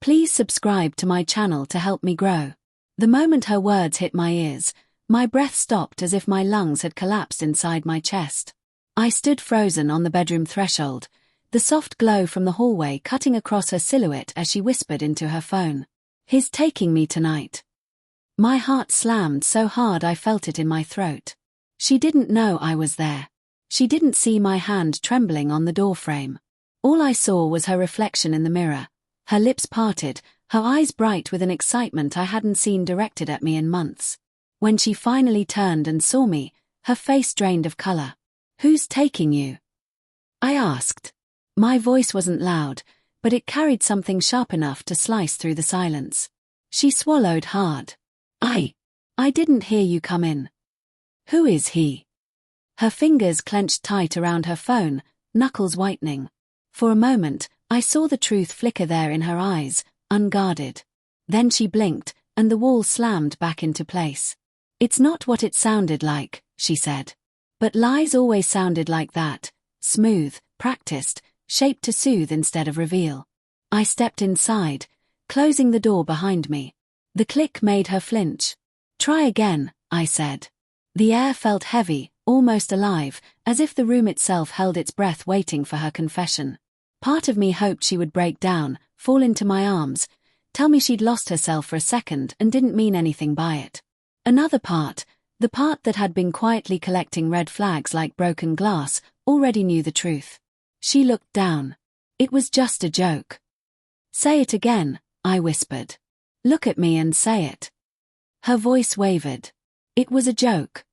Please subscribe to my channel to help me grow. The moment her words hit my ears, my breath stopped as if my lungs had collapsed inside my chest. I stood frozen on the bedroom threshold, the soft glow from the hallway cutting across her silhouette as she whispered into her phone. "He's taking me tonight." My heart slammed so hard I felt it in my throat. She didn't know I was there. She didn't see my hand trembling on the doorframe. All I saw was her reflection in the mirror, her lips parted, her eyes bright with an excitement I hadn't seen directed at me in months. When she finally turned and saw me, her face drained of color. "Who's taking you?" I asked. My voice wasn't loud, but it carried something sharp enough to slice through the silence. She swallowed hard. I didn't hear you come in." "Who is he?" Her fingers clenched tight around her phone, knuckles whitening. For a moment, I saw the truth flicker there in her eyes, unguarded. Then she blinked, and the wall slammed back into place. "It's not what it sounded like," she said. But lies always sounded like that, smooth, practiced, shaped to soothe instead of reveal. I stepped inside, closing the door behind me. The click made her flinch. "Try again," I said. The air felt heavy, almost alive, as if the room itself held its breath waiting for her confession. Part of me hoped she would break down, fall into my arms, tell me she'd lost herself for a second and didn't mean anything by it. Another part, the part that had been quietly collecting red flags like broken glass, already knew the truth. She looked down. "It was just a joke." "Say it again," I whispered. "Look at me and say it." Her voice wavered. It was a joke.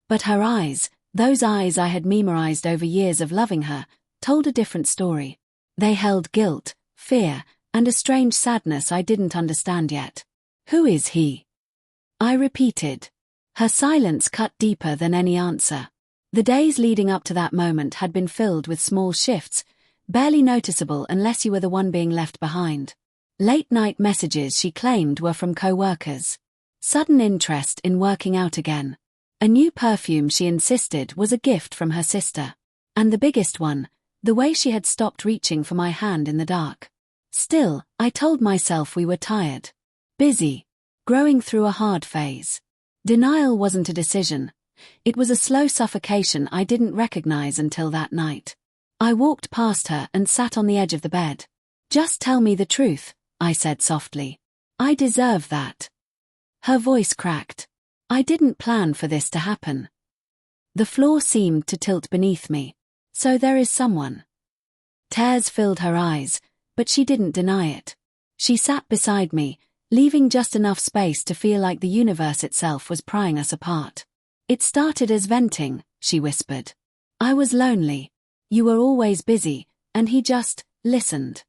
But her eyes, those eyes I had memorized over years of loving her, told a different story. They held guilt, fear, and a strange sadness I didn't understand yet. "Who is he?" I repeated. Her silence cut deeper than any answer. The days leading up to that moment had been filled with small shifts, barely noticeable unless you were the one being left behind. Late-night messages she claimed were from co-workers. Sudden interest in working out again. A new perfume she insisted was a gift from her sister. And the biggest one, the way she had stopped reaching for my hand in the dark. Still, I told myself we were tired. Busy. Growing through a hard phase. Denial wasn't a decision. It was a slow suffocation I didn't recognize until that night. I walked past her and sat on the edge of the bed. "Just tell me the truth," I said softly. "I deserve that." Her voice cracked. I didn't plan for this to happen. The floor seemed to tilt beneath me. "So there is someone." Tears filled her eyes, but she didn't deny it. She sat beside me, leaving just enough space to feel like the universe itself was prying us apart. "It started as venting," she whispered. "I was lonely. You were always busy, and he just listened."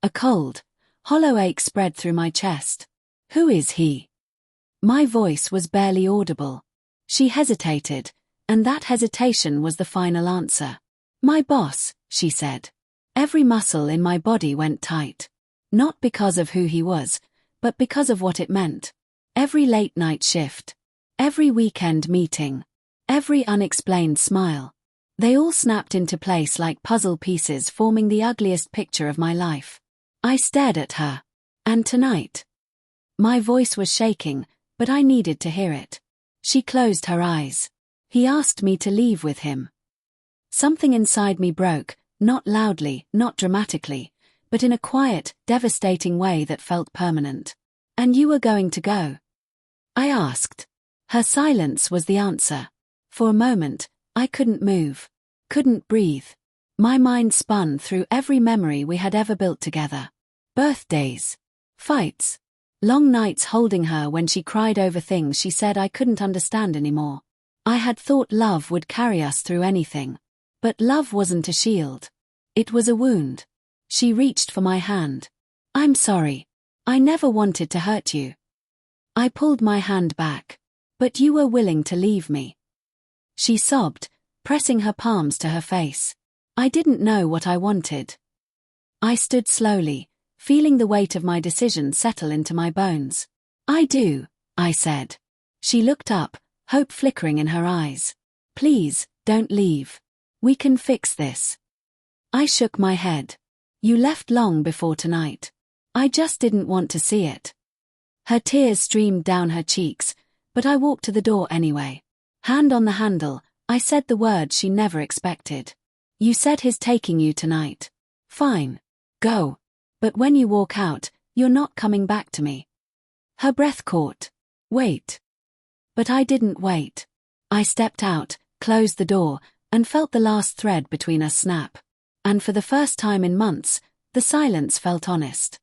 A cold, hollow ache spread through my chest. "Who is he?" My voice was barely audible. She hesitated, and that hesitation was the final answer. "My boss," she said. Every muscle in my body went tight. Not because of who he was, but because of what it meant. Every late-night shift. Every weekend meeting. Every unexplained smile. They all snapped into place like puzzle pieces forming the ugliest picture of my life. I stared at her. And tonight. My voice was shaking, but I needed to hear it. She closed her eyes. "He asked me to leave with him." Something inside me broke, not loudly, not dramatically, but in a quiet, devastating way that felt permanent. "And you were going to go?" I asked. Her silence was the answer. For a moment, I couldn't move. Couldn't breathe. My mind spun through every memory we had ever built together. Birthdays. Fights. Long nights holding her when she cried over things she said I couldn't understand anymore. I had thought love would carry us through anything. But love wasn't a shield. It was a wound. She reached for my hand. "I'm sorry. I never wanted to hurt you." I pulled my hand back. "But you were willing to leave me." She sobbed, pressing her palms to her face. I didn't know what I wanted. I stood slowly, feeling the weight of my decision settle into my bones. "I do," I said. She looked up, hope flickering in her eyes. "Please, don't leave. We can fix this." I shook my head. "You left long before tonight." I just didn't want to see it. Her tears streamed down her cheeks, but I walked to the door anyway. Hand on the handle, I said the words she never expected. You said he's taking you tonight. Fine. Go. But when you walk out, you're not coming back to me. Her breath caught. Wait. But I didn't wait. I stepped out, closed the door, and felt the last thread between us snap. And for the first time in months, the silence felt honest.